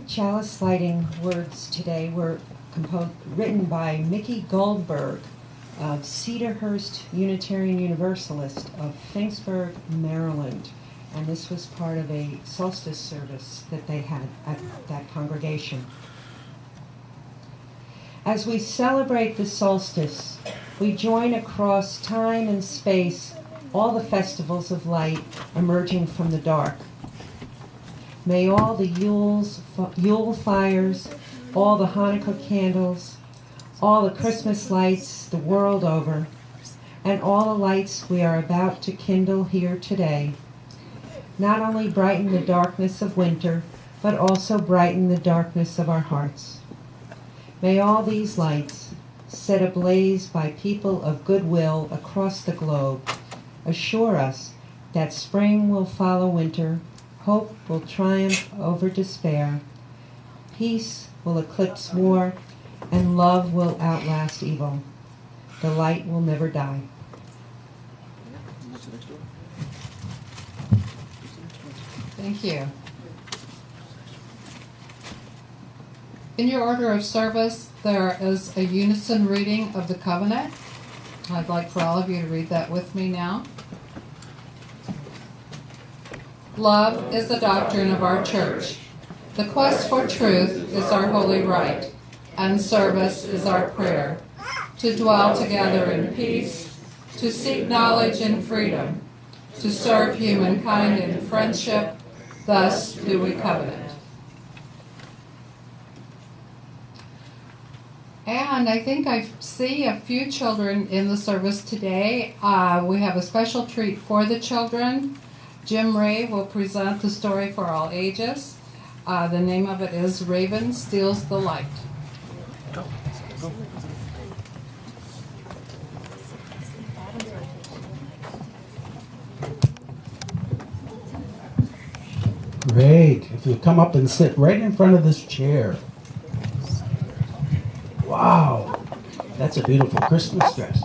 chalice lighting words today were written by Mickey Goldberg of Cedarhurst Unitarian Universalist of Finksburg, Maryland. And this was part of a solstice service that they had at that congregation. As we celebrate the solstice, we join across time and space all the festivals of light emerging from the dark. May all the Yule fires, all the Hanukkah candles, all the Christmas lights the world over, and all the lights we are about to kindle here today, not only brighten the darkness of winter, but also brighten the darkness of our hearts. May all these lights, set ablaze by people of goodwill across the globe, assure us that spring will follow winter, hope will triumph over despair, peace will eclipse war, and love will outlast evil. The light will never die. Thank you. In your order of service, there is a unison reading of the covenant. I'd like for all of you to read that with me now. Love is the doctrine of our church. The quest for truth is our holy right, and service is our prayer. To dwell together in peace, to seek knowledge in freedom, to serve humankind in friendship, thus do we covenant. And I think I see a few children in the service today. We have a special treat for the children. Jim Ray will present the story for all ages. The name of it is Raven Steals the Light. Great. If you come up and sit right in front of this chair. Wow. That's a beautiful Christmas dress.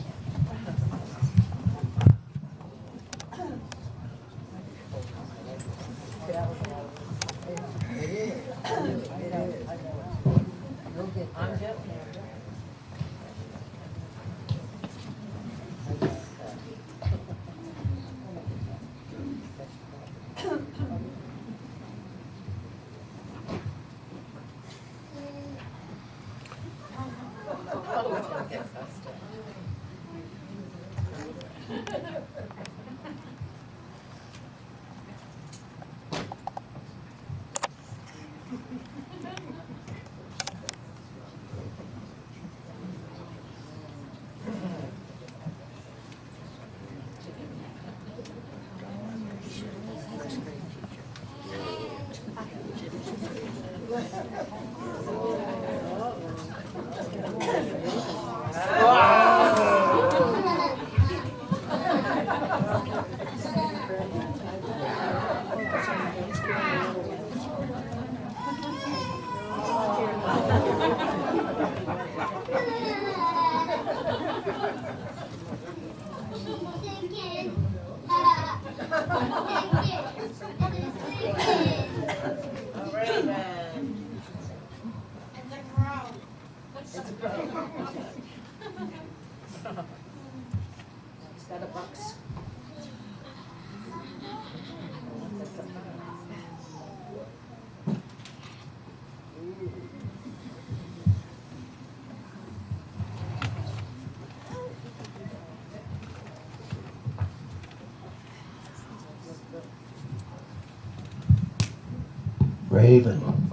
Raven.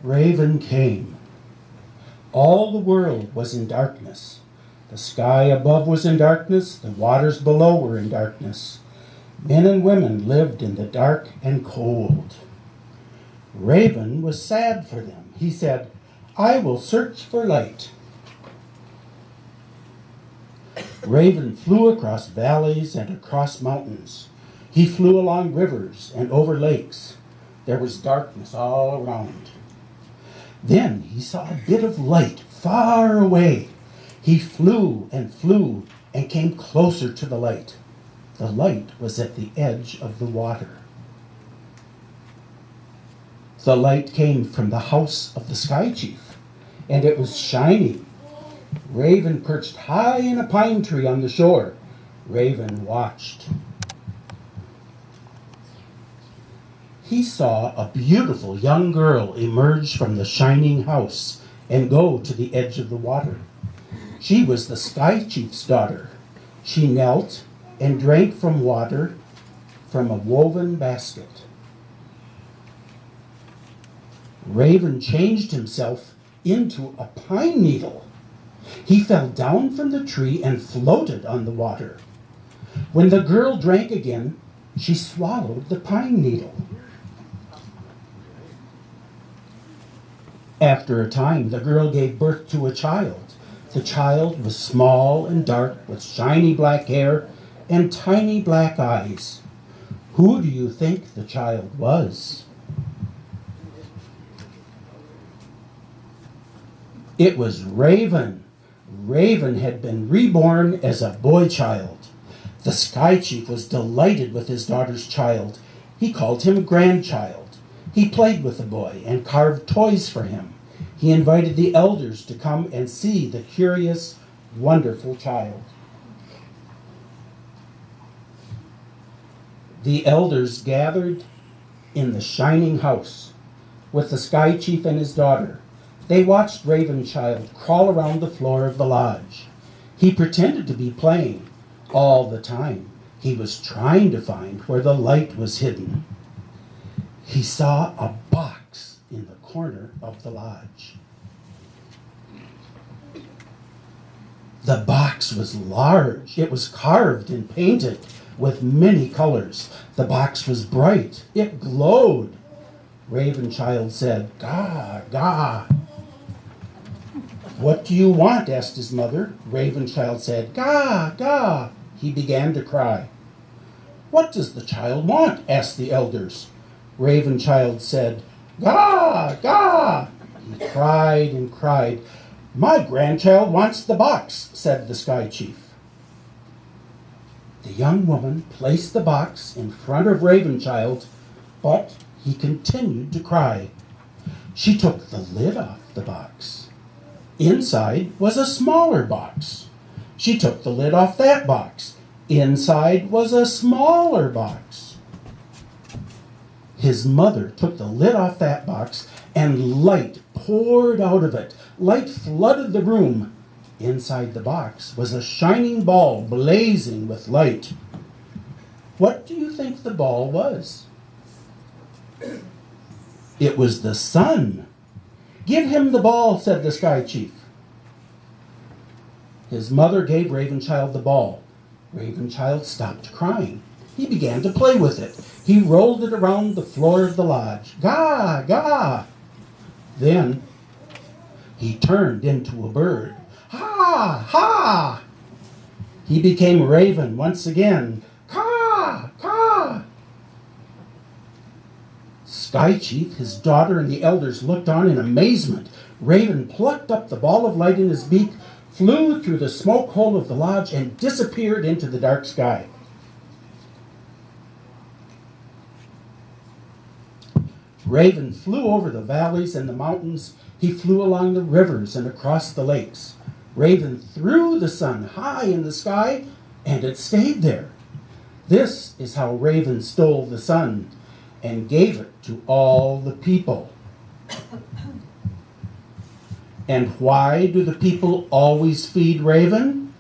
Raven came. All the world was in darkness. The sky above was in darkness, the waters below were in darkness. Men and women lived in the dark and cold. Raven was sad for them. He said, "I will search for light." Raven flew across valleys and across mountains. He flew along rivers and over lakes. There was darkness all around. Then he saw a bit of light far away. He flew and came closer to the light. The light was at the edge of the water. The light came from the house of the sky chief, and it was shining. Raven perched high in a pine tree on the shore. Raven watched. He saw a beautiful young girl emerge from the shining house and go to the edge of the water. She was the sky chief's daughter. She knelt and drank from water from a woven basket. Raven changed himself into a pine needle. He fell down from the tree and floated on the water. When the girl drank again, she swallowed the pine needle. After a time, the girl gave birth to a child. The child was small and dark, with shiny black hair and tiny black eyes. Who do you think the child was? It was Raven. Raven had been reborn as a boy child. The sky chief was delighted with his daughter's child. He called him grandchild. He played with the boy and carved toys for him. He invited the elders to come and see the curious, wonderful child. The elders gathered in the shining house with the sky chief and his daughter. They watched Ravenchild crawl around the floor of the lodge. He pretended to be playing. All the time, he was trying to find where the light was hidden. He saw a box in the corner of the lodge. The box was large. It was carved and painted with many colors. The box was bright. It glowed. Ravenchild said, "Gah, gah." "What do you want?" asked his mother. Ravenchild said, "Gah, gah." He began to cry. "What does the child want?" asked the elders. Ravenchild said, "Gah, gah." He cried and cried. "My grandchild wants the box," said the sky chief. The young woman placed the box in front of Ravenchild, but he continued to cry. She took the lid off the box. Inside was a smaller box. She took the lid off that box. Inside was a smaller box. His mother took the lid off that box, and light poured out of it. Light flooded the room. Inside the box was a shining ball blazing with light. What do you think the ball was? It was the sun. "Give him the ball," said the sky chief. His mother gave Ravenchild the ball. Ravenchild stopped crying. He began to play with it. He rolled it around the floor of the lodge. "Gah, gah." Then he turned into a bird. "Ha, ha." He became Raven once again. "Caw, caw." Sky Chief, his daughter, and the elders looked on in amazement. Raven plucked up the ball of light in his beak, flew through the smoke hole of the lodge, and disappeared into the dark sky. Raven flew over the valleys and the mountains. He flew along the rivers and across the lakes. Raven threw the sun high in the sky, and it stayed there. This is how Raven stole the sun and gave it to all the people. And why do the people always feed Raven?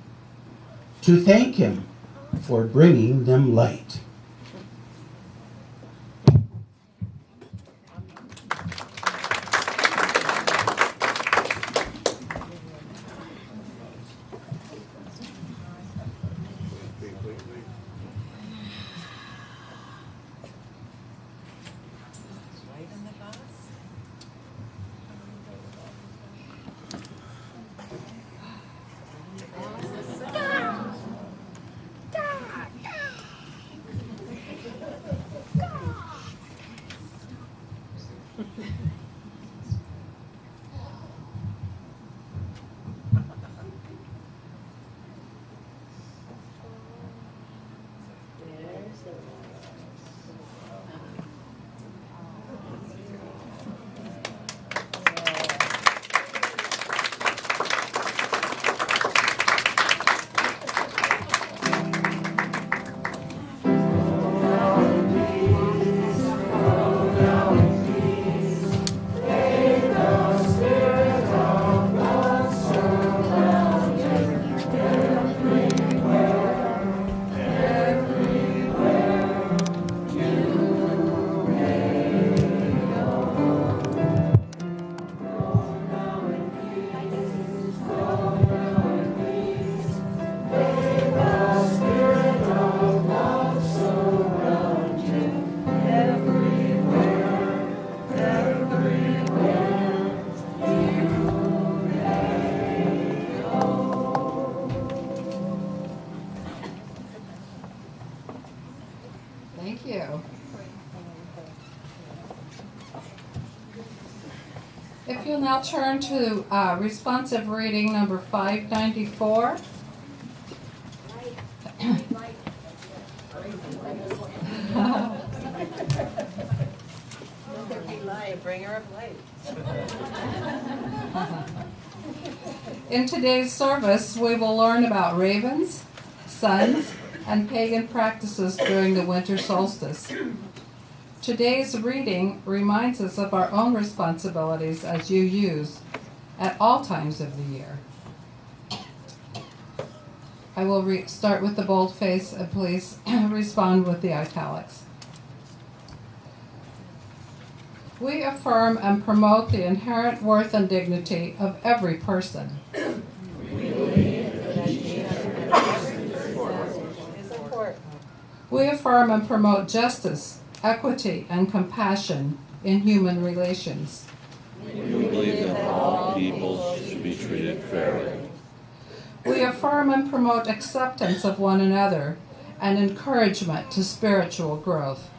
To thank him for bringing them light. Thank you. If you'll now turn to responsive reading number 594. Bring her up late. In today's service, we will learn about ravens, suns, and pagan practices during the winter solstice. Today's reading reminds us of our own responsibilities as use at all times of the year. I will start with the boldface, and please respond with the italics. We affirm and promote the inherent worth and dignity of every person. We affirm and promote justice, equity, and compassion in human relations. We believe that all people should be treated fairly. We affirm and promote acceptance of one another and encouragement to spiritual growth.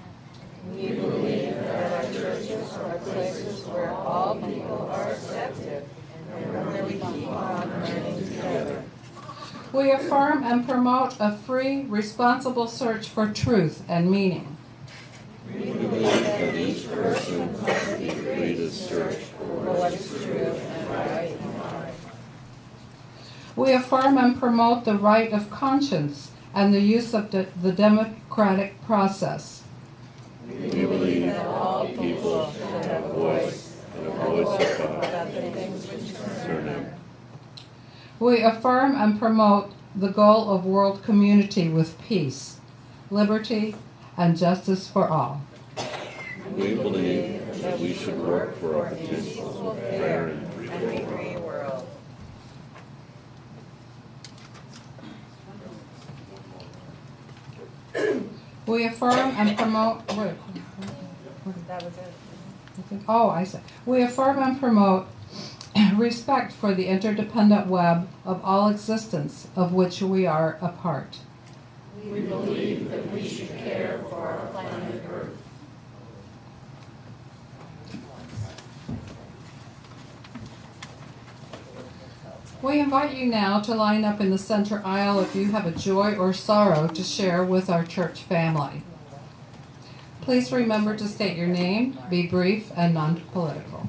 We believe that our churches are places where all people are accepted and where we keep on learning together. We affirm and promote a free, responsible search for truth and meaning. We believe that each person must be free to search for what is true and right in life. We affirm and promote the right of conscience and the use of the democratic process. We believe that all people should have a voice and a voice about the things which concern them. We affirm and promote the goal of world community with peace, liberty, and justice for all. We believe that we should work for a peaceful, fair, and free world. We affirm and promote. That was it. I see. We affirm and promote respect for the interdependent web of all existence of which we are a part. We believe that we should care for our planet Earth. We invite you now to line up in the center aisle if you have a joy or sorrow to share with our church family. Please remember to state your name, be brief and non-political.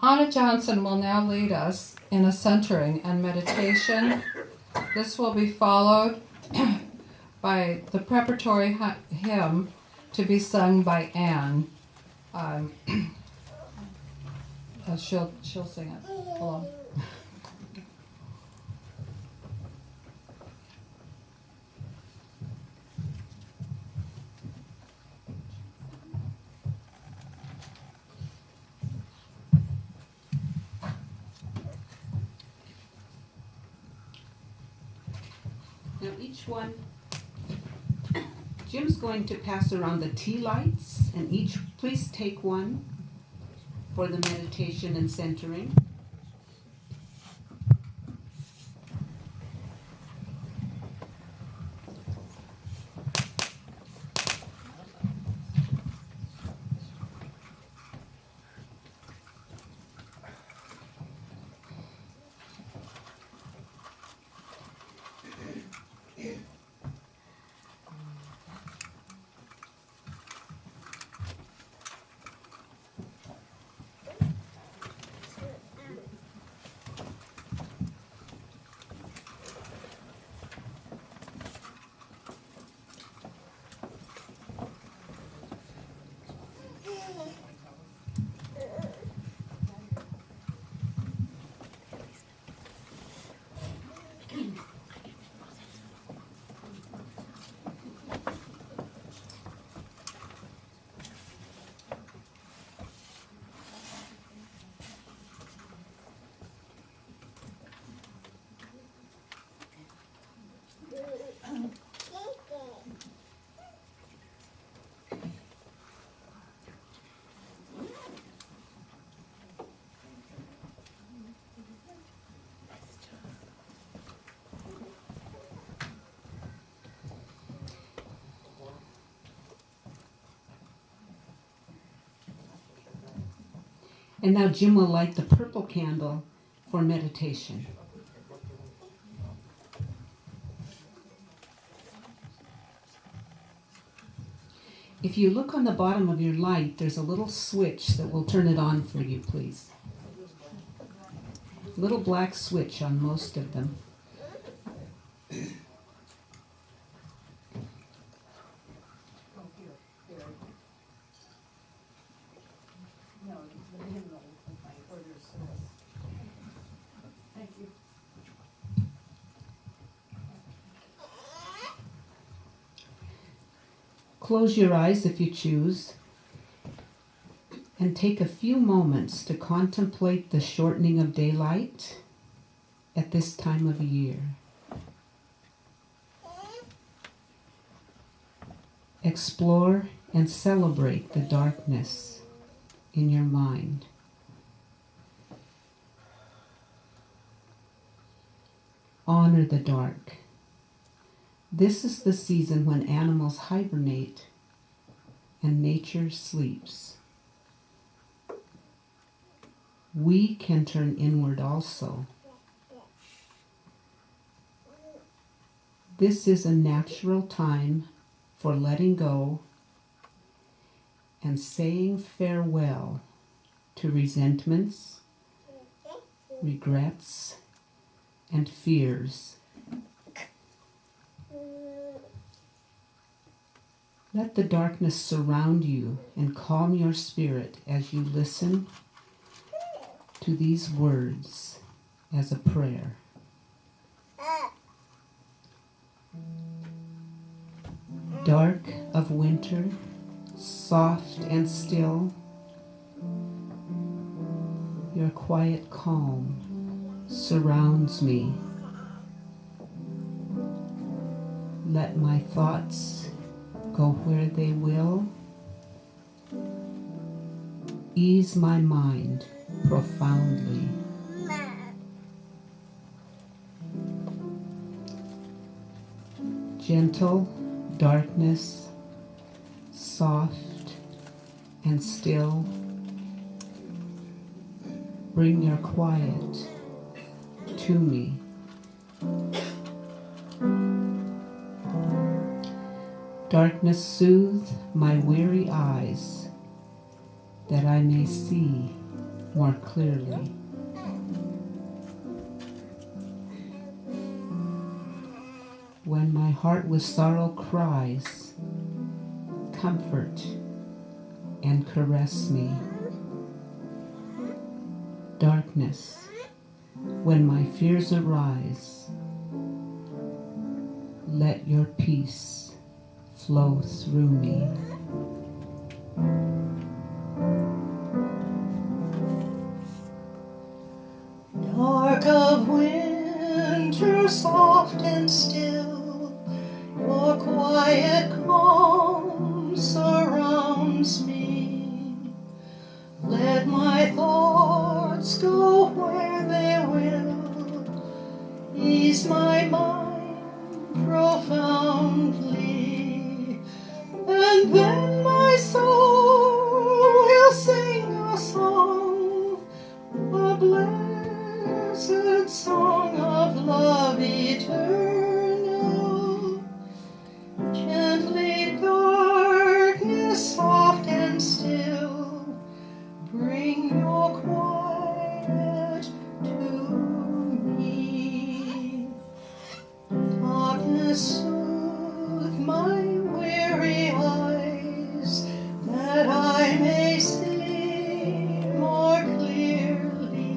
Onna Johnson will now lead us in a centering and meditation. This will be followed by the preparatory hymn to be sung by Anne. She'll sing it. Hold on. Now each one, Jim's going to pass around the tea lights, and each, please take one for the meditation and centering. And now Jim will light the purple candle for meditation. If you look on the bottom of your light, there's a little switch that will turn it on for you, please. Little black switch on most of them. Close your eyes if you choose, and take a few moments to contemplate the shortening of daylight at this time of year. Explore and celebrate the darkness in your mind. Honor the dark. This is the season when animals hibernate and nature sleeps. We can turn inward also. This is a natural time for letting go and saying farewell to resentments, regrets, and fears. Let the darkness surround you and calm your spirit as you listen to these words as a prayer. Dark of winter, soft and still, your quiet calm surrounds me. Let my thoughts go where they will. Ease my mind profoundly. Gentle darkness, soft and still, bring your quiet to me. Darkness, soothe my weary eyes, that I may see more clearly. When my heart with sorrow cries, comfort and caress me. Darkness, when my fears arise, let your peace flow through me. Dark of winter, soft and still, your quiet calm surrounds me. Let my thoughts go where they will, ease my mind profoundly, and then my soul will sing a song, a blessed song of love eternal. Gently, darkness, soft and still, bring your quiet to me. Darkness, soothe my weary eyes, that I may see more clearly.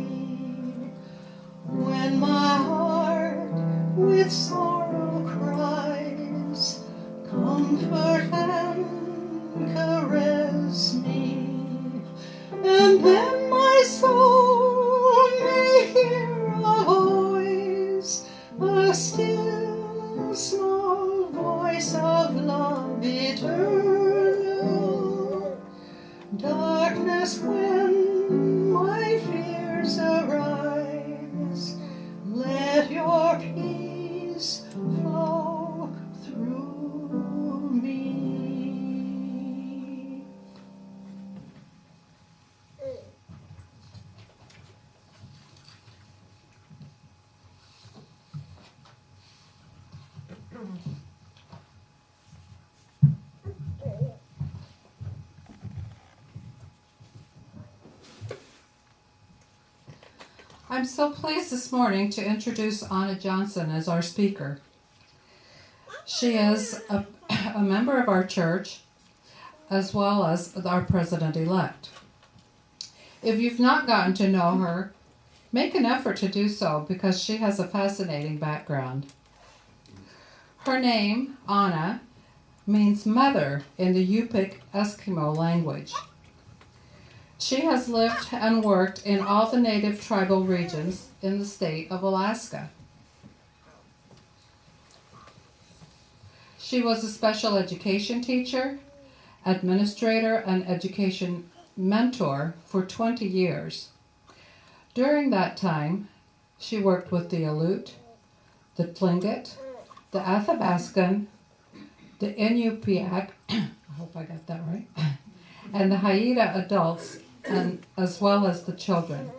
When my heart with sorrow cries, comfort and caress me, and then my soul may hear a voice, a still small voice of love eternal. Darkness, when my fears arise, let your peace flow through me. I'm so pleased this morning to introduce Onna Johnson as our speaker. She is a member of our church as well as our president-elect. If you've not gotten to know her, make an effort to do so because she has a fascinating background. Her name, Onna, means mother in the Yupik Eskimo language. She has lived and worked in all the native tribal regions in the state of Alaska. She was a special education teacher, administrator, and education mentor for 20 years. During that time, she worked with the Aleut, the Tlingit, the Athabaskan, the Inupiaq, I hope I got that right, and the Haida adults, and as well as the children.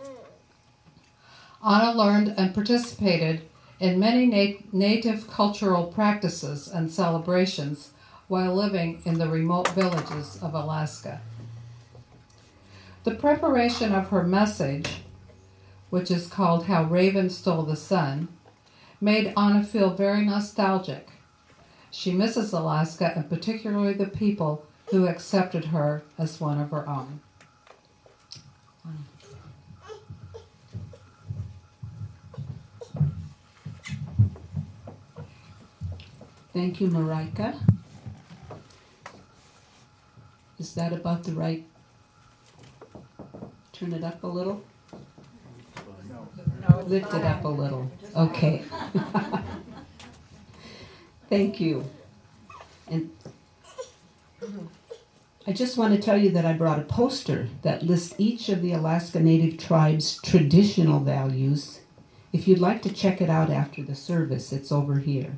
Onna learned and participated in many native cultural practices and celebrations while living in the remote villages of Alaska. The preparation of her message, which is called How Raven Stole the Sun, made Onna feel very nostalgic. She misses Alaska and particularly the people who accepted her as one of her own. Thank you, Marika. Is that about the right? Turn it up a little? Lift it up a little. Okay. Thank you. And I just want to tell you that I brought a poster that lists each of the Alaska Native tribes' traditional values. If you'd like to check it out after the service, it's over here.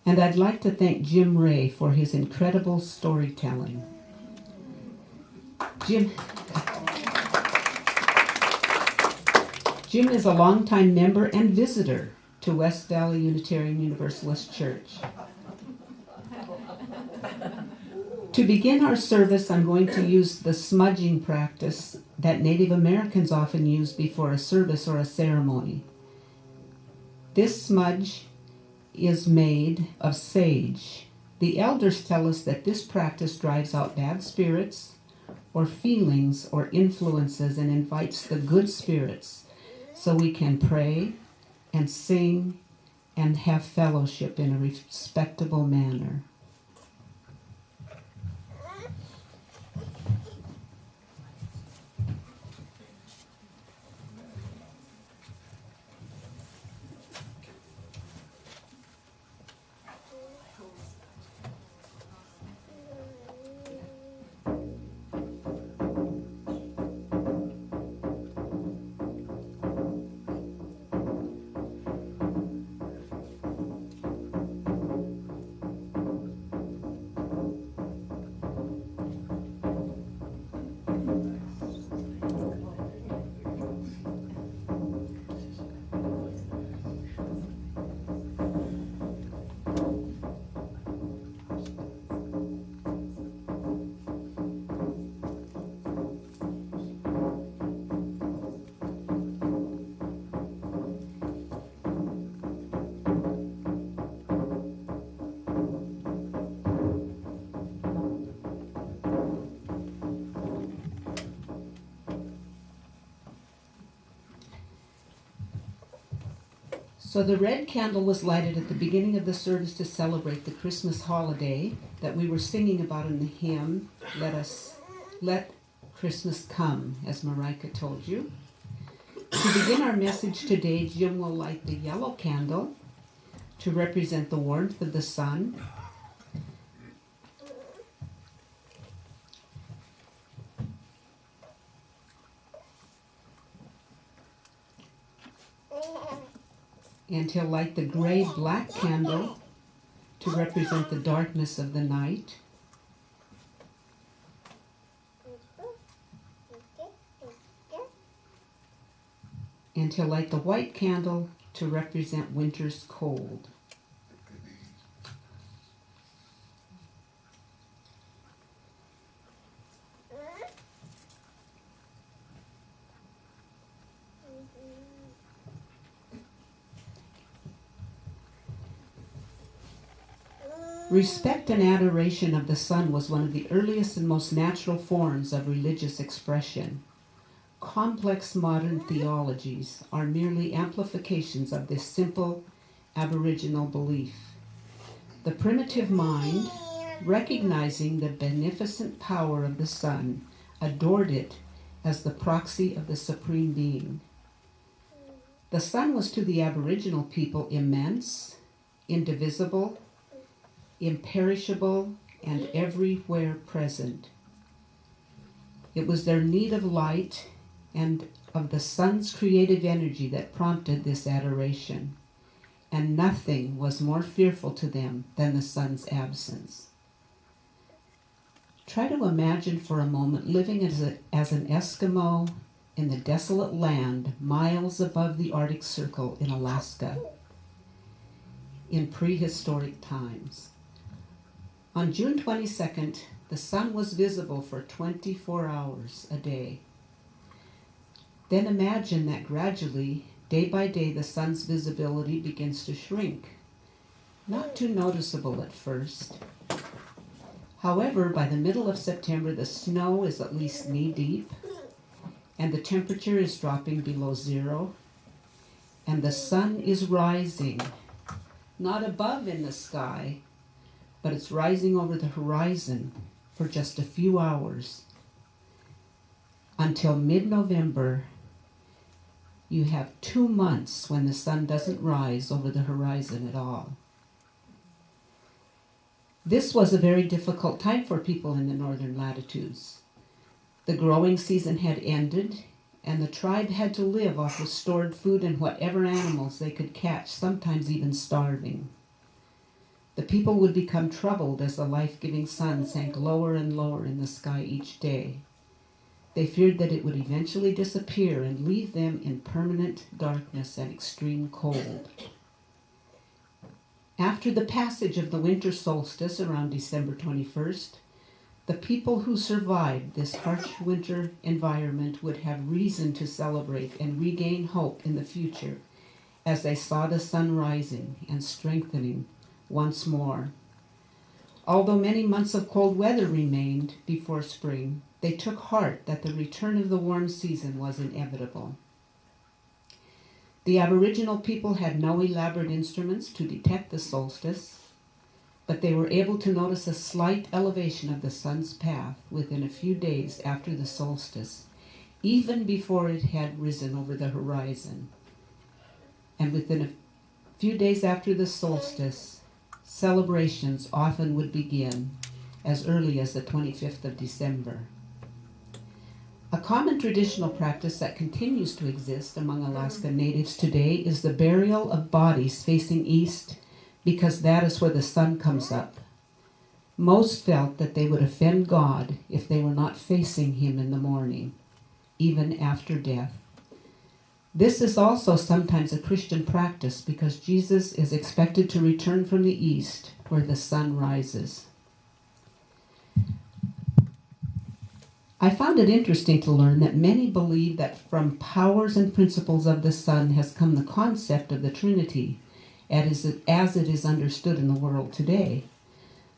And I'd like to thank Jim Ray for his incredible storytelling. Jim is a longtime member and visitor to West Valley Unitarian Universalist Church. To begin our service, I'm going to use the smudging practice that Native Americans often use before a service or a ceremony. This smudge is made of sage. The elders tell us that this practice drives out bad spirits or feelings or influences and invites the good spirits so we can pray and sing and have fellowship in a respectable manner. So the red candle was lighted at the beginning of the service to celebrate the Christmas holiday that we were singing about in the hymn, Let Christmas Come, as Marika told you. To begin our message today, Jim will light the yellow candle to represent the warmth of the sun. And he'll light the gray-black candle to represent the darkness of the night. And he'll light the white candle to represent winter's cold. Respect and adoration of the sun was one of the earliest and most natural forms of religious expression. Complex modern theologies are merely amplifications of this simple Aboriginal belief. The primitive mind, recognizing the beneficent power of the sun, adored it as the proxy of the Supreme Being. The sun was to the Aboriginal people immense, indivisible, imperishable, and everywhere present. It was their need of light and of the sun's creative energy that prompted this adoration, and nothing was more fearful to them than the sun's absence. Try to imagine for a moment living as an Eskimo in the desolate land miles above the Arctic Circle in Alaska in prehistoric times. On June 22nd, the sun was visible for 24 hours a day. Then imagine that gradually, day by day, the sun's visibility begins to shrink. Not too noticeable at first. However, by the middle of September, the snow is at least knee-deep, and the temperature is dropping below zero, and the sun is rising, not above in the sky, but it's rising over the horizon for just a few hours. Until mid-November, you have 2 months when the sun doesn't rise over the horizon at all. This was a very difficult time for people in the northern latitudes. The growing season had ended, and the tribe had to live off of stored food and whatever animals they could catch, sometimes even starving. The people would become troubled as the life-giving sun sank lower and lower in the sky each day. They feared that it would eventually disappear and leave them in permanent darkness and extreme cold. After the passage of the winter solstice around December 21st, the people who survived this harsh winter environment would have reason to celebrate and regain hope in the future as they saw the sun rising and strengthening once more. Although many months of cold weather remained before spring, they took heart that the return of the warm season was inevitable. The Aboriginal people had no elaborate instruments to detect the solstice, but they were able to notice a slight elevation of the sun's path within a few days after the solstice, even before it had risen over the horizon. And within a few days after the solstice, celebrations often would begin as early as the 25th of December. A common traditional practice that continues to exist among Alaska Natives today is the burial of bodies facing east, because that is where the sun comes up. Most felt that they would offend God if they were not facing him in the morning, even after death. This is also sometimes a Christian practice because Jesus is expected to return from the east where the sun rises. I found it interesting to learn that many believe that from powers and principles of the sun has come the concept of the Trinity as it is understood in the world today.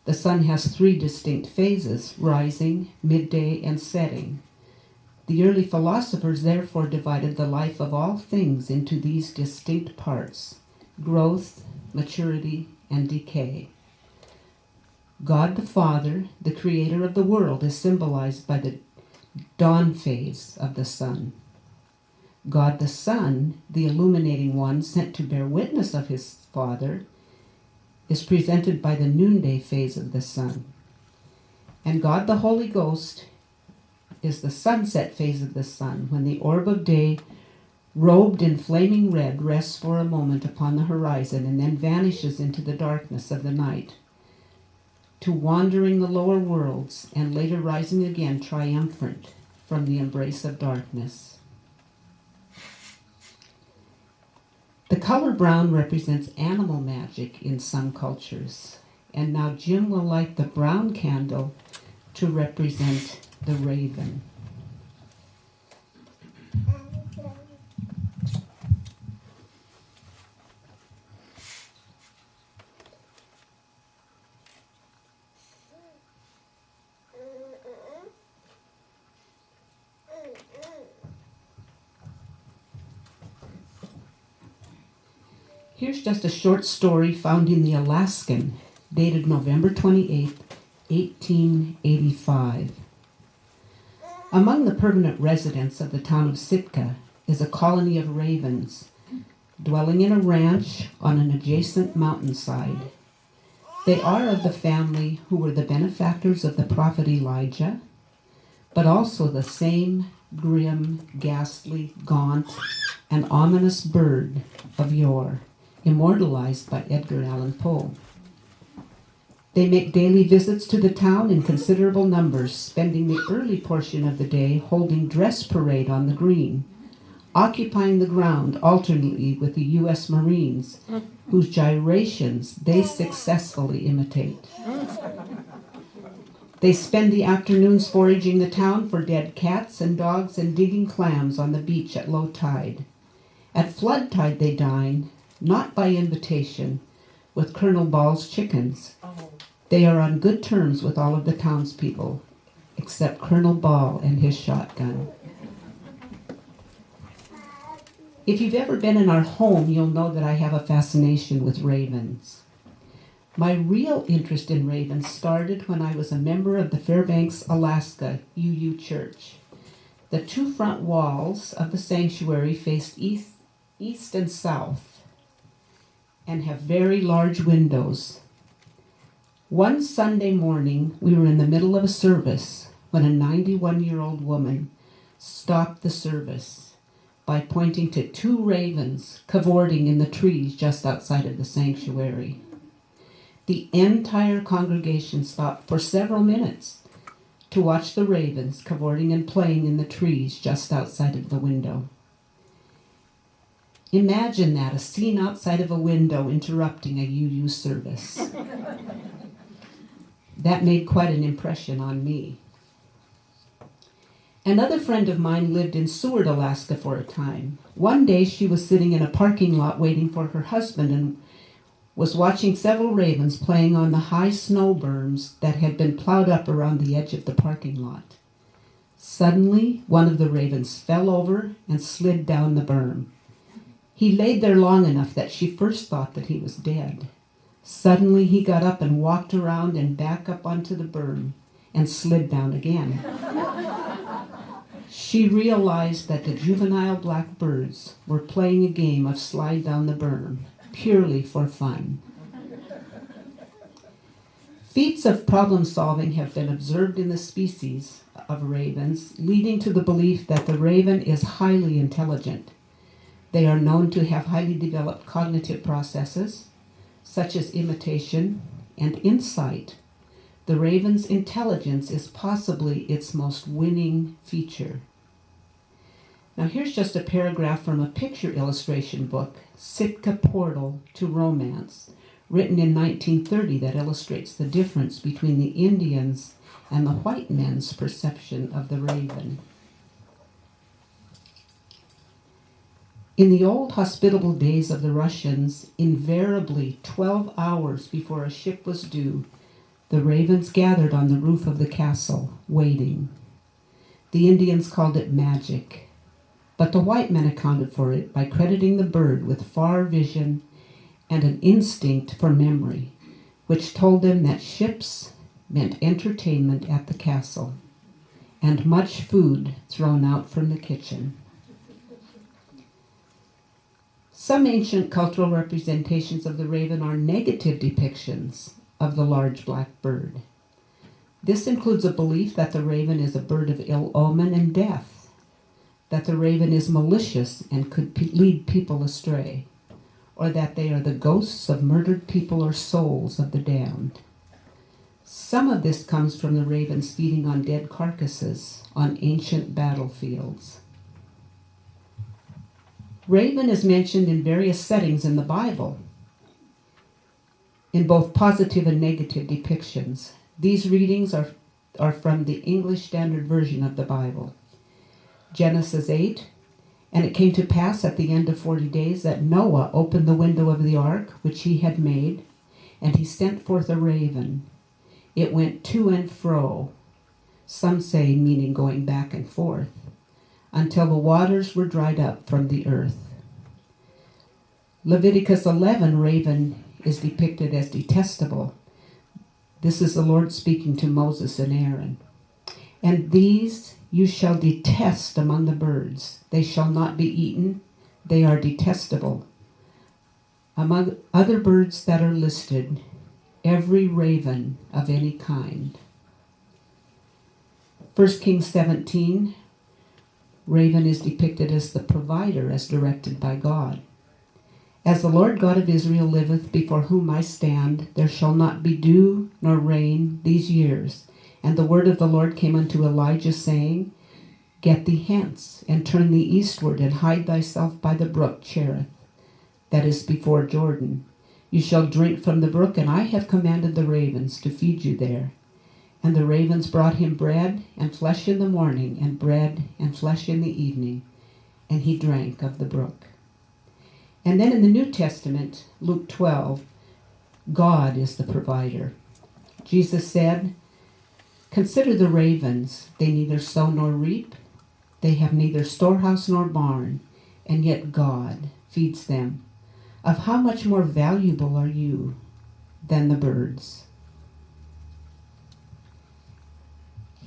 The sun has 3 distinct phases: rising, midday, and setting. The early philosophers therefore divided the life of all things into these distinct parts: growth, maturity, and decay. God the Father, the creator of the world, is symbolized by the dawn phase of the sun. God the Son, the illuminating one sent to bear witness of his Father, is presented by the noonday phase of the sun. And God the Holy Ghost is the sunset phase of the sun, when the orb of day, robed in flaming red, rests for a moment upon the horizon and then vanishes into the darkness of the night, to wandering the lower worlds and later rising again triumphant from the embrace of darkness. The color brown represents animal magic in some cultures, and now Jim will light the brown candle to represent the raven. Here's just a short story found in the Alaskan, dated November 28, 1885. Among the permanent residents of the town of Sitka is a colony of ravens, dwelling in a ranch on an adjacent mountainside. They are of the family who were the benefactors of the prophet Elijah, but also the same grim, ghastly, gaunt, and ominous bird of yore, immortalized by Edgar Allan Poe. They make daily visits to the town in considerable numbers, spending the early portion of the day holding dress parade on the green, occupying the ground alternately with the U.S. Marines, whose gyrations they successfully imitate. They spend the afternoons foraging the town for dead cats and dogs and digging clams on the beach at low tide. At flood tide they dine, not by invitation, with Colonel Ball's chickens. They are on good terms with all of the townspeople, except Colonel Ball and his shotgun. If you've ever been in our home, you'll know that I have a fascination with ravens. My real interest in ravens started when I was a member of the Fairbanks, Alaska UU Church. The two front walls of the sanctuary faced east and south and have very large windows. One Sunday morning, we were in the middle of a service when a 91-year-old woman stopped the service by pointing to two ravens cavorting in the trees just outside of the sanctuary. The entire congregation stopped for several minutes to watch the ravens cavorting and playing in the trees just outside of the window. Imagine that, a scene outside of a window interrupting a UU service. That made quite an impression on me. Another friend of mine lived in Seward, Alaska for a time. One day she was sitting in a parking lot waiting for her husband and was watching several ravens playing on the high snow berms that had been plowed up around the edge of the parking lot. Suddenly, one of the ravens fell over and slid down the berm. He laid there long enough that she first thought that he was dead. Suddenly, he got up and walked around and back up onto the berm and slid down again. She realized that the juvenile black birds were playing a game of slide down the berm, purely for fun. Feats of problem solving have been observed in the species of ravens, leading to the belief that the raven is highly intelligent. They are known to have highly developed cognitive processes, such as imitation and insight. The raven's intelligence is possibly its most winning feature. Now here's just a paragraph from a picture illustration book, Sitka Portal to Romance, written in 1930, that illustrates the difference between the Indians and the white men's perception of the raven. In the old hospitable days of the Russians, invariably 12 hours before a ship was due, the ravens gathered on the roof of the castle, waiting. The Indians called it magic, but the white men accounted for it by crediting the bird with far vision and an instinct for memory, which told them that ships meant entertainment at the castle and much food thrown out from the kitchen. Some ancient cultural representations of the raven are negative depictions of the large black bird. This includes a belief that the raven is a bird of ill omen and death, that the raven is malicious and could lead people astray, or that they are the ghosts of murdered people or souls of the damned. Some of this comes from the ravens feeding on dead carcasses on ancient battlefields. Raven is mentioned in various settings in the Bible, in both positive and negative depictions. These readings are from the English Standard Version of the Bible. Genesis 8, and it came to pass at the end of 40 days that Noah opened the window of the ark which he had made, and he sent forth a raven. It went to and fro, some say meaning going back and forth, until the waters were dried up from the earth. Leviticus 11, raven is depicted as detestable. This is the Lord speaking to Moses and Aaron. And these you shall detest among the birds. They shall not be eaten. They are detestable. Among other birds that are listed, every raven of any kind. 1 Kings 17, raven is depicted as the provider, as directed by God. As the Lord God of Israel liveth, before whom I stand, there shall not be dew nor rain these years. And the word of the Lord came unto Elijah, saying, Get thee hence, and turn thee eastward, and hide thyself by the brook Cherith, that is before Jordan. You shall drink from the brook, and I have commanded the ravens to feed you there. And the ravens brought him bread and flesh in the morning, and bread and flesh in the evening, and he drank of the brook. And then in the New Testament, Luke 12, God is the provider. Jesus said, Consider the ravens, they neither sow nor reap, they have neither storehouse nor barn, and yet God feeds them. Of how much more valuable are you than the birds?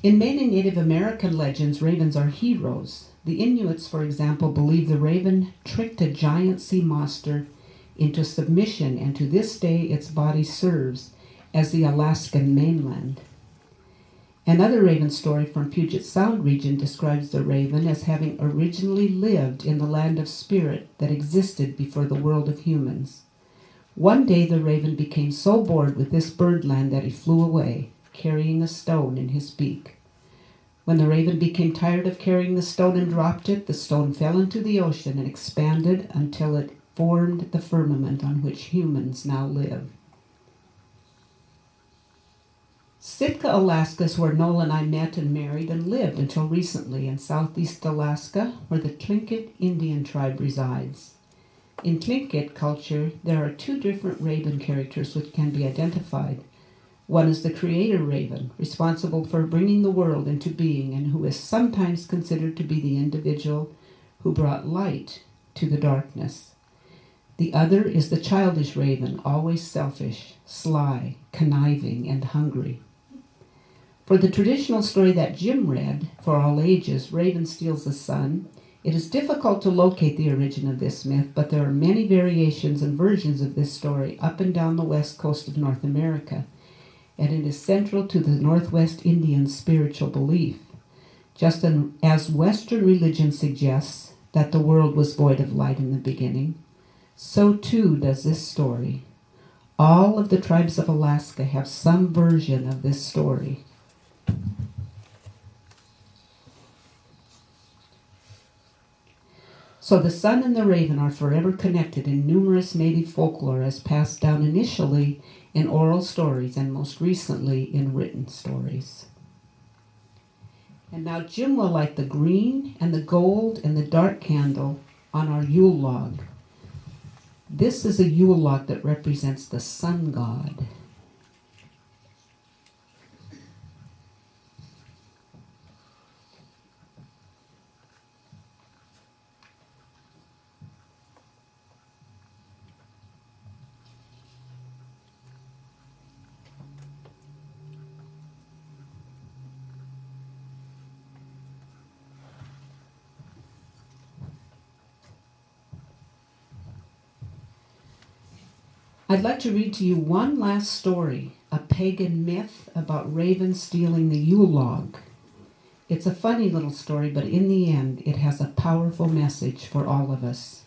In many Native American legends, ravens are heroes. The Inuits, for example, believe the raven tricked a giant sea monster into submission, and to this day its body serves as the Alaskan mainland. Another raven story from Puget Sound region describes the raven as having originally lived in the land of spirit that existed before the world of humans. One day the raven became so bored with this birdland that he flew away, carrying a stone in his beak. When the raven became tired of carrying the stone and dropped it, the stone fell into the ocean and expanded until it formed the firmament on which humans now live. Sitka, Alaska is where Noel and I met and married and lived until recently, in southeast Alaska, where the Tlingit Indian tribe resides. In Tlingit culture, there are two different raven characters which can be identified. One is the creator raven, responsible for bringing the world into being and who is sometimes considered to be the individual who brought light to the darkness. The other is the childish raven, always selfish, sly, conniving, and hungry. For the traditional story that Jim read, For All Ages, Raven Steals the Sun, it is difficult to locate the origin of this myth, but there are many variations and versions of this story up and down the west coast of North America, and it is central to the Northwest Indians' spiritual belief. Just as Western religion suggests that the world was void of light in the beginning, so too does this story. All of the tribes of Alaska have some version of this story. So the sun and the raven are forever connected in numerous native folklore as passed down initially in oral stories and most recently in written stories. And now Jim will light the green and the gold and the dark candle on our Yule log. This is a Yule log that represents the sun god. I'd like to read to you one last story, a pagan myth about ravens stealing the Yule log. It's a funny little story, but in the end, it has a powerful message for all of us.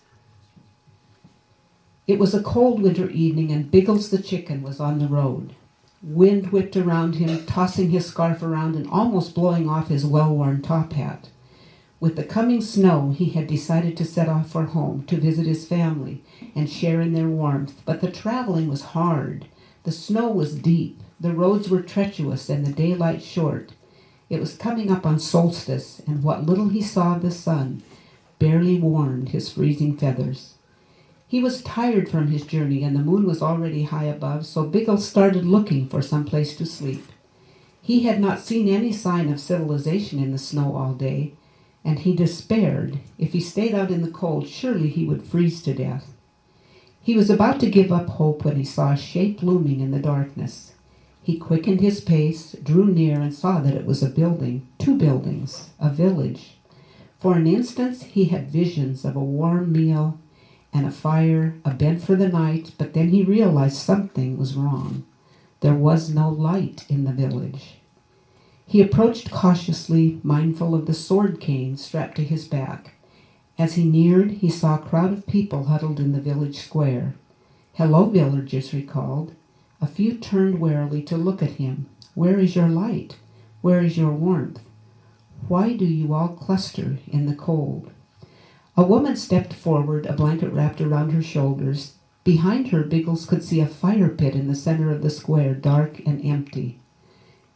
It was a cold winter evening, and Biggles the chicken was on the road. Wind whipped around him, tossing his scarf around and almost blowing off his well-worn top hat. With the coming snow, he had decided to set off for home to visit his family and share in their warmth, but the traveling was hard. The snow was deep, the roads were treacherous, and the daylight short. It was coming up on solstice, and what little he saw of the sun barely warmed his freezing feathers. He was tired from his journey, and the moon was already high above, so Biggles started looking for some place to sleep. He had not seen any sign of civilization in the snow all day, and he despaired. If he stayed out in the cold, surely he would freeze to death. He was about to give up hope when he saw a shape looming in the darkness. He quickened his pace, drew near, and saw that it was a building, 2 buildings, a village. For an instant he had visions of a warm meal and a fire, a bed for the night, but then he realized something was wrong. There was no light in the village. He approached cautiously, mindful of the sword cane strapped to his back. As he neared, he saw a crowd of people huddled in the village square. "Hello, villagers," he called. A few turned warily to look at him. "Where is your light? Where is your warmth? Why do you all cluster in the cold?" A woman stepped forward, a blanket wrapped around her shoulders. Behind her, Biggles could see a fire pit in the center of the square, dark and empty.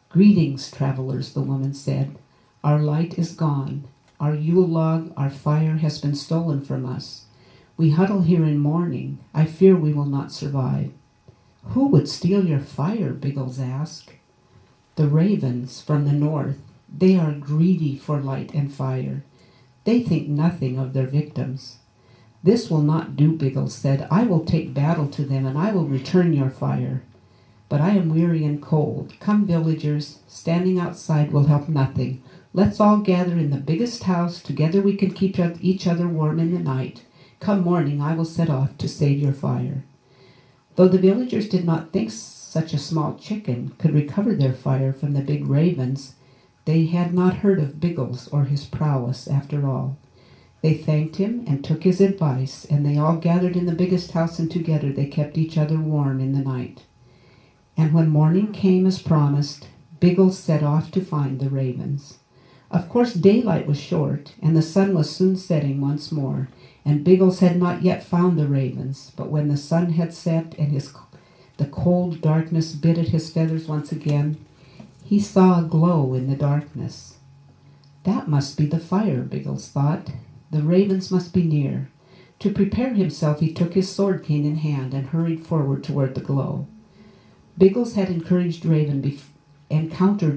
"Greetings, travelers," the woman said. "Our light is gone. Our Yule log, our fire has been stolen from us. We huddle here in mourning. I fear we will not survive." "Who would steal your fire?" Biggles asked. "The ravens from the north. They are greedy for light and fire. They think nothing of their victims." "This will not do," Biggles said. "I will take battle to them, and I will return your fire. But I am weary and cold. Come, villagers. Standing outside will help nothing. Let's all gather in the biggest house. Together we can keep each other warm in the night. Come morning, I will set off to save your fire." Though the villagers did not think such a small chicken could recover their fire from the big ravens, they had not heard of Biggles or his prowess after all. They thanked him and took his advice, and they all gathered in the biggest house, and together they kept each other warm in the night. And when morning came as promised, Biggles set off to find the ravens. Of course, daylight was short, and the sun was soon setting once more, and Biggles had not yet found the ravens. But when the sun had set and the cold darkness bit at his feathers once again, he saw a glow in the darkness. That must be the fire, Biggles thought. The ravens must be near. To prepare himself, he took his sword cane in hand and hurried forward toward the glow. Biggles had encountered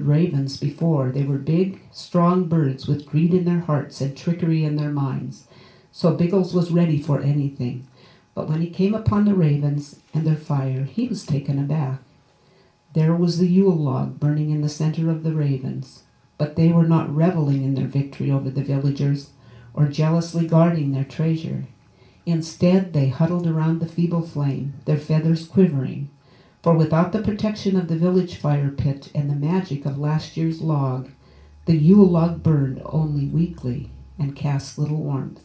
ravens before. They were big, strong birds with greed in their hearts and trickery in their minds. So Biggles was ready for anything. But when he came upon the ravens and their fire, he was taken aback. There was the Yule log burning in the center of the ravens. But they were not reveling in their victory over the villagers or jealously guarding their treasure. Instead, they huddled around the feeble flame, their feathers quivering. For without the protection of the village fire pit and the magic of last year's log, the Yule log burned only weakly and cast little warmth.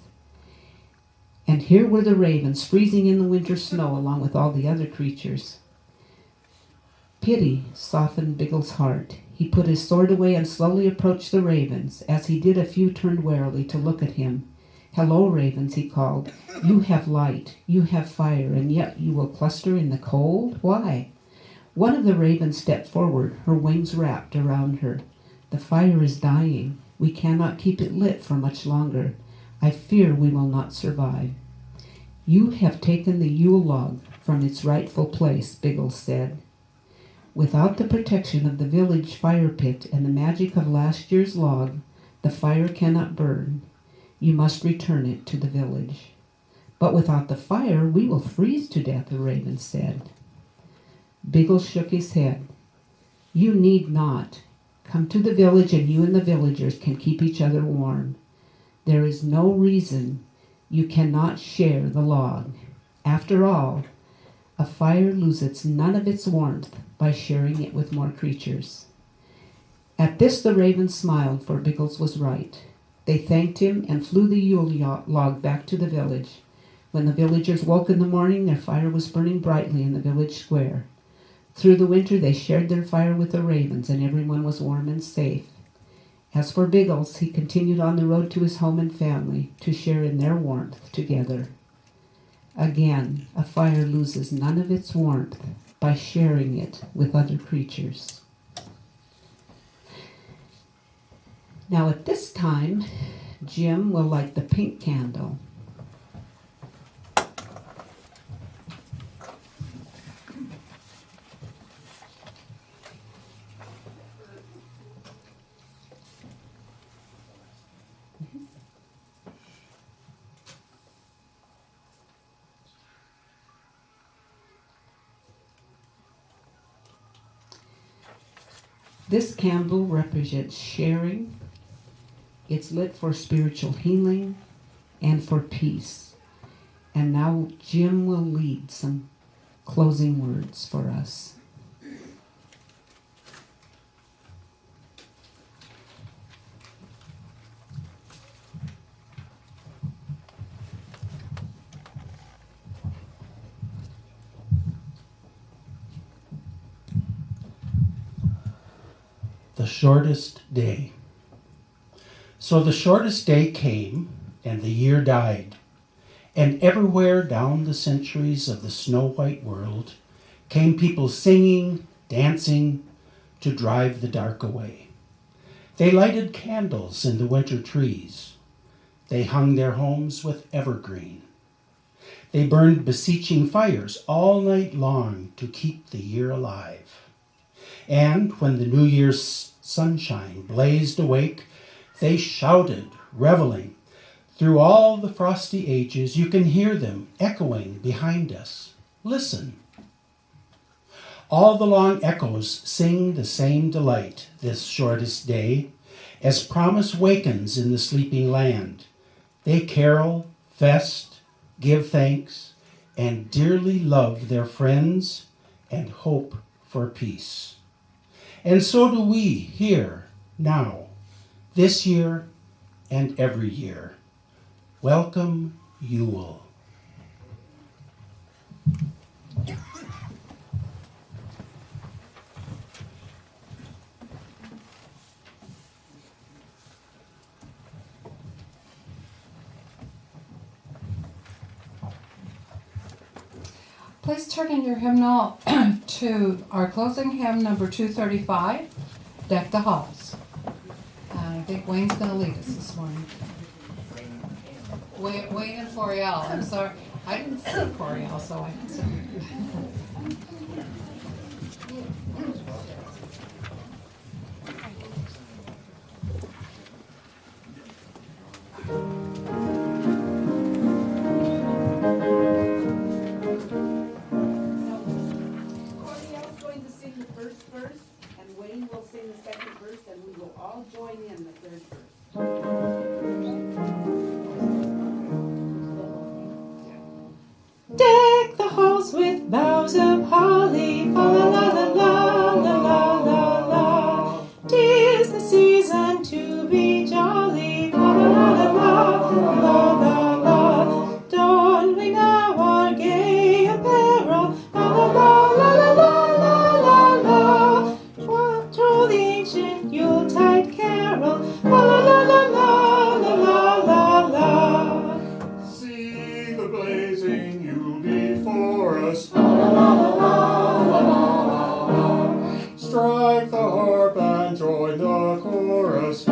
And here were the ravens freezing in the winter snow along with all the other creatures. Pity softened Biggles' heart. He put his sword away and slowly approached the ravens. As he did, a few turned warily to look at him. "Hello, ravens," he called. "You have light, you have fire, and yet you will cluster in the cold? Why?" One of the ravens stepped forward, her wings wrapped around her. "The fire is dying. We cannot keep it lit for much longer. I fear we will not survive." "You have taken the Yule log from its rightful place," Biggles said. "Without the protection of the village fire pit and the magic of last year's log, the fire cannot burn. You must return it to the village." "But without the fire, we will freeze to death," the raven said. Biggles shook his head. "You need not. Come to the village, and you and the villagers can keep each other warm. There is no reason you cannot share the log. After all, a fire loses none of its warmth by sharing it with more creatures." At this the ravens smiled, for Biggles was right. They thanked him and flew the Yule log back to the village. When the villagers woke in the morning, their fire was burning brightly in the village square. Through the winter they shared their fire with the ravens, and everyone was warm and safe. As for Biggles, he continued on the road to his home and family, to share in their warmth together. Again, a fire loses none of its warmth by sharing it with other creatures. Now at this time, Jim will light the pink candle. This candle represents sharing. It's lit for spiritual healing and for peace. And now Jim will lead some closing words for us. The shortest day. So the shortest day came, and the year died, and everywhere down the centuries of the snow-white world came people singing, dancing, to drive the dark away. They lighted candles in the winter trees. They hung their homes with evergreen. They burned beseeching fires all night long to keep the year alive. And when the New Year's sunshine blazed awake, they shouted, reveling. Through all the frosty ages, you can hear them echoing behind us. Listen. All the long echoes sing the same delight this shortest day, as promise wakens in the sleeping land. They carol, fest, give thanks, and dearly love their friends and hope for peace. And so do we here, now, this year and every year. Welcome, Yule. Please turn in your hymnal to our closing hymn, number 235, Deck the Halls. And I think Wayne's going to lead us this morning. Wayne and Coriel. I'm sorry. I didn't see Coriel, so I can sing. Coriel's going to sing the first verse, and Wayne will sing the second verse, and we will all join in the third verse. Deck the halls with boughs of holly, fa la la la la la la la la. 'Tis the season to be jolly, fa la la la la la la la. Don we now our gay apparel, fa la la la la la la la la. Troll the ancient Yuletide carol, fa la la la la la la la la. See the blazing Yule before us. Strike the harp and join the chorus.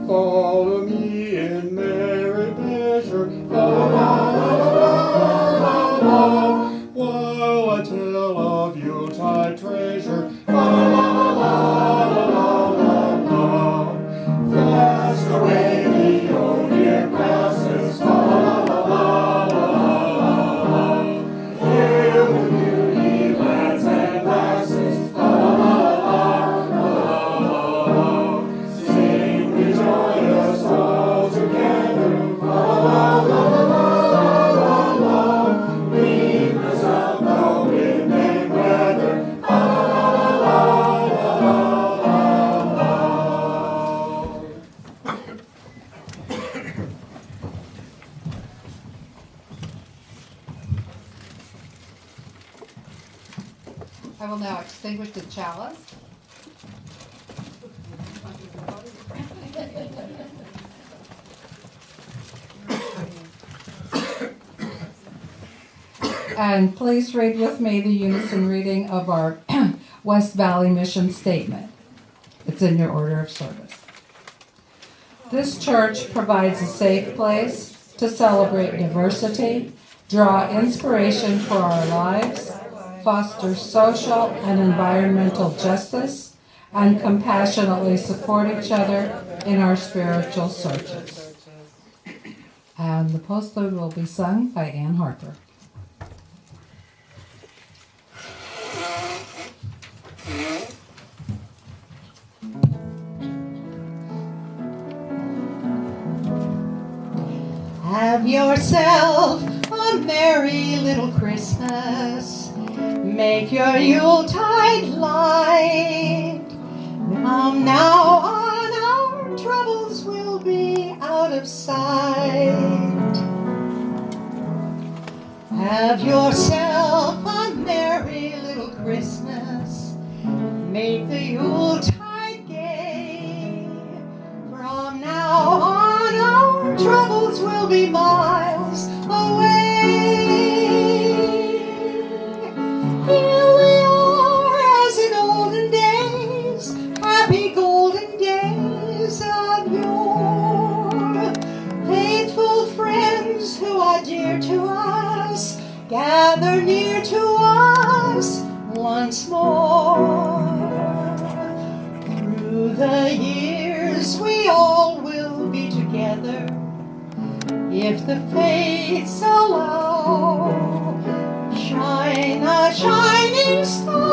Follow me in merry measure. While I tell of Yuletide treasure. Fast away the old year passes. Hail the new ye lads and lasses. Sing, rejoin us all together. Lead us out the wind and weather. I will now extinguish the chalice. And please read with me the unison reading of our West Valley Mission Statement. It's in your order of service. This church provides a safe place to celebrate diversity, draw inspiration for our lives, foster social and environmental justice, and compassionately support each other in our spiritual searches. And the postlude will be sung by Ann Harper. Have yourself a merry little Christmas. Make your Yuletide light. Now on our troubles will be out of sight. Have yourself a merry little Christmas. Make the Yuletide gay. From now on our troubles will be miles away. Here we are as in olden days, happy golden days of yore. Faithful friends who are dear to us, gather near to us once more. Through the years we all will be together, if the fates allow. Shine a shining star